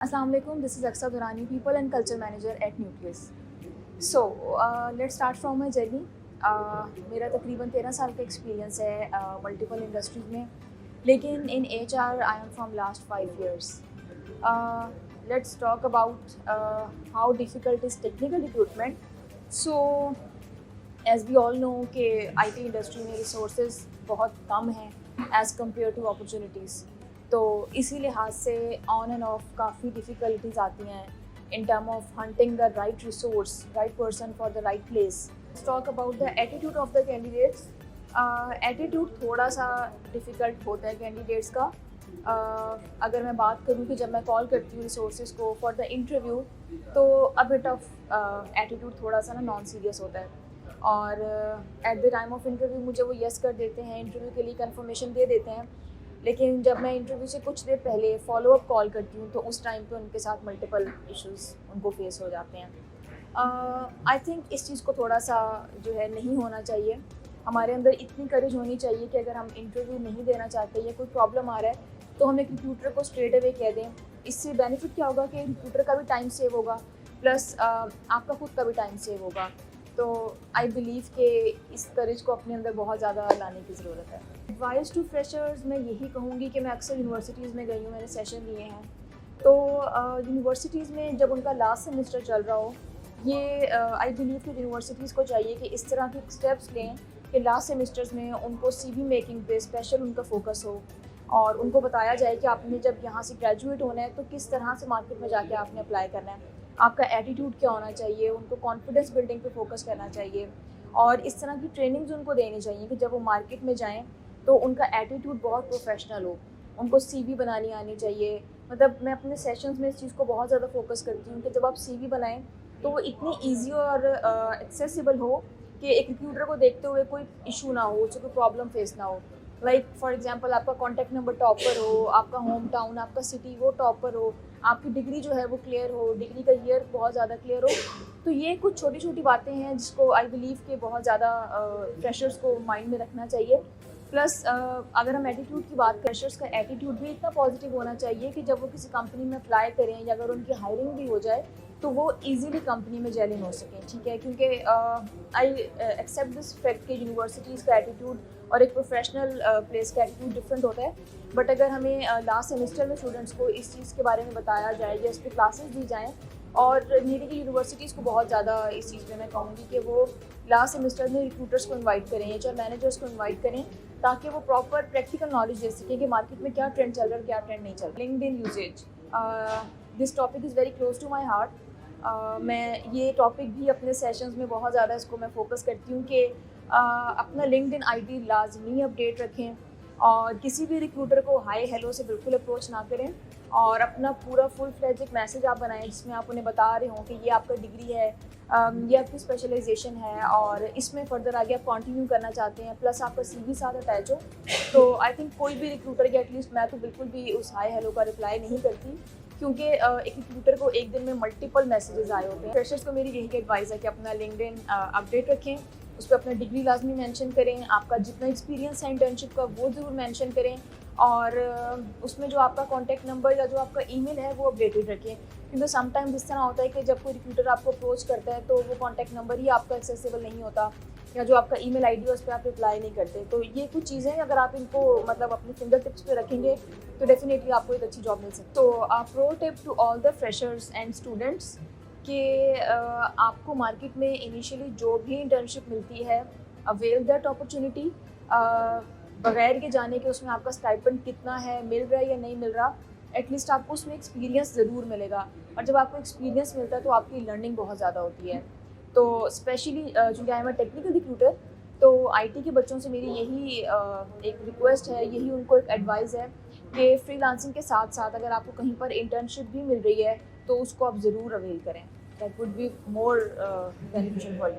Assalamu alaikum, this is Aksa Durrani, People and Culture Manager at Nucleus. So, let's start from my journey. मेरा तकरीबन 13 साल का experience है multiple industries में, लेकिन इन HR I am from last 5 years. Let's talk about how difficult is technical recruitment. So, as we all know कि IT industry में resources बहुत कम हैं एज़ कम्पेयर टू अपॉर्चुनिटीज़. तो इसी लिहाज से ऑन एंड ऑफ काफ़ी डिफ़िकल्टीज आती हैं in term of hunting the right resource, right person for the right place. Talk about the attitude of the candidates. Attitude थोड़ा सा डिफ़िकल्ट होता है कैंडिडेट्स का. अगर मैं बात करूँ कि जब मैं कॉल करती हूँ रिसोर्सेज को फॉर द इंटरव्यू, तो अ बिट ऑफ एटीट्यूड थोड़ा सा नॉन सीरियस होता है. और at the time of interview मुझे वो येस कर देते हैं, इंटरव्यू के लिए कंफर्मेशन दे देते हैं, लेकिन जब मैं इंटरव्यू से कुछ देर पहले फॉलो अप कॉल करती हूँ तो उस टाइम पे उनके साथ मल्टीपल इश्यूज़ उनको फेस हो जाते हैं. आई थिंक इस चीज़ को थोड़ा सा जो है नहीं होना चाहिए. हमारे अंदर इतनी करेज होनी चाहिए कि अगर हम इंटरव्यू नहीं देना चाहते या कोई प्रॉब्लम आ रहा है तो हम एक रिक्रूटर को स्ट्रेट अवे कह दें. इससे बेनिफिट क्या होगा कि रिक्रूटर का भी टाइम सेव होगा, प्लस आपका खुद का भी टाइम सेव होगा. तो आई बिलीव कि इस करेज को अपने अंदर बहुत ज़्यादा लाने की ज़रूरत है. एडवाइस टू फ्रेशर्स मैं यही कहूँगी कि मैं अक्सर यूनिवर्सिटीज़ में गई हूँ, मैंने सेशन लिए हैं. तो यूनिवर्सिटीज़ में जब उनका लास्ट सेमेस्टर चल रहा हो, ये आई बिलीव कि यूनिवर्सिटीज़ को चाहिए कि इस तरह के स्टेप्स लें कि लास्ट सेमेस्टर्स में उनको CV मेकिंग पे स्पेशल उनका फोकस हो और उनको बताया जाए कि आपने जब यहाँ से ग्रेजुएट होना है तो किस तरह से मार्केट में जाके आपने अप्लाई करना है, आपका एटीट्यूड क्या होना चाहिए, उनको कॉन्फिडेंस बिल्डिंग पे फोकस करना चाहिए. और इस तरह की ट्रेनिंग्स उनको देनी चाहिए कि जब वो मार्केट में जाएं तो उनका एटीट्यूड बहुत प्रोफेशनल हो. उनको CV बनानी आनी चाहिए. मतलब मैं अपने सेशंस में इस चीज़ को बहुत ज़्यादा फोकस करती हूँ कि जब आप CV बनाएं तो वो इतनी ईजी और एक्सेसिबल हो कि एक रिक्रूटर को देखते हुए कोई इशू ना हो, उसे कोई प्रॉब्लम फेस ना हो. लाइक फॉर एग्जांपल आपका कॉन्टैक्ट नंबर टॉप पर हो, आपका होम टाउन, आपका सिटी वो टॉप पर हो, आपकी डिग्री जो है वो क्लियर हो, डिग्री का ईयर बहुत ज़्यादा क्लियर हो. तो ये कुछ छोटी छोटी बातें हैं जिसको आई बिलीव के बहुत ज़्यादा फ्रेशर्स को माइंड में रखना चाहिए. प्लस अगर हम एटीट्यूड की बात करें, फ्रेशर्स का एटीट्यूड भी इतना पॉजिटिव होना चाहिए कि जब वो किसी कंपनी में अप्लाई करें या अगर उनकी हायरिंग भी हो जाए तो वो इजीली कंपनी में जेल इन हो सकें. ठीक है, क्योंकि आई एक्सेप्ट दिस फैक्ट कि यूनिवर्सिटीज़ का एटीट्यूड और एक प्रोफेशनल प्लेस का एटीट्यूड डिफरेंट होता है. बट अगर हमें लास्ट सेमेस्टर में स्टूडेंट्स को इस चीज़ के बारे में बताया जाए या इस पर क्लासेस दी जाएँ, और मेरी की यूनिवर्सिटीज़ को बहुत ज़्यादा इस चीज़ में मैं कहूँगी कि वो लास्ट सेमेस्टर में रिक्रूटर्स को इनवाइट करें, HR मैनेजर्स को इनवाइट करें, ताकि वो प्रॉपर प्रैक्टिकल नॉलेज दे सकें कि मार्केट में क्या ट्रेंड चल रहा है, क्या ट्रेंड नहीं चल रहा. LinkedIn uses, this topic is very close to my heart. मैं ये टॉपिक भी अपने सेशंस में बहुत ज़्यादा इसको मैं फोकस करती हूँ कि अपना लिंक्डइन ID लाजमी अपडेट रखें और किसी भी रिक्रूटर को हाय हेलो से बिल्कुल अप्रोच ना करें. और अपना पूरा फुल फ्लेज एक मैसेज आप बनाएं जिसमें आप उन्हें बता रहे हों कि ये आपका डिग्री है, ये आपकी स्पेशलाइजेशन है और इसमें फर्दर आगे आप कंटिन्यू करना चाहते हैं, प्लस आपका CV साथ अटैच हो. तो आई थिंक कोई भी रिक्रूटर या एटलीस्ट मैं तो बिल्कुल भी उस हाय हेलो का रिप्लाई नहीं करती, क्योंकि एक रिक्रूटर को एक दिन में मल्टीपल मैसेजेस आए होते हैं. फ्रेशर्स को मेरी यही एडवाइस है कि अपना लिंक्डइन अपडेट रखें, उस पर अपना डिग्री लाजमी मेंशन करें, आपका जितना एक्सपीरियंस है इंटर्नशिप का वो ज़रूर मेंशन करें, और उसमें जो आपका कॉन्टैक्ट नंबर या जो आपका ईमेल है वो अपडेटेड रखें. क्योंकि समटाइम इस तरह होता है कि जब कोई रिक्रूटर आपको अप्रोच करता है तो वो कॉन्टैक्ट नंबर ही आपका एक्सेसिबल नहीं होता, या जो आपका ईमेल ID है उस पर आप रिप्लाई नहीं करते. तो ये कुछ चीज़ें अगर आप इनको मतलब अपने फिंगर टिप्स पे रखेंगे तो डेफिनेटली आपको एक अच्छी जॉब मिल सकती है. तो pro tip to all the freshers and students कि आपको मार्केट में इनिशियली जो भी इंटर्नशिप मिलती है, अवेल दैट अपॉर्चुनिटी. बगैर के जाने के उसमें आपका स्टाइपेंड कितना है, मिल रहा है या नहीं मिल रहा, एटलीस्ट आपको उसमें एक्सपीरियंस ज़रूर मिलेगा. और जब आपको एक्सपीरियंस मिलता है तो आपकी लर्निंग बहुत ज़्यादा होती है. तो स्पेशली चूँकि I am a technical recruiter, तो IT के बच्चों से मेरी यही एक रिक्वेस्ट है, यही उनको एक एडवाइस है कि फ्रीलांसिंग के साथ साथ अगर आपको कहीं पर इंटर्नशिप भी मिल रही है तो उसको आप ज़रूर अवेल करें. That would be more beneficial for you.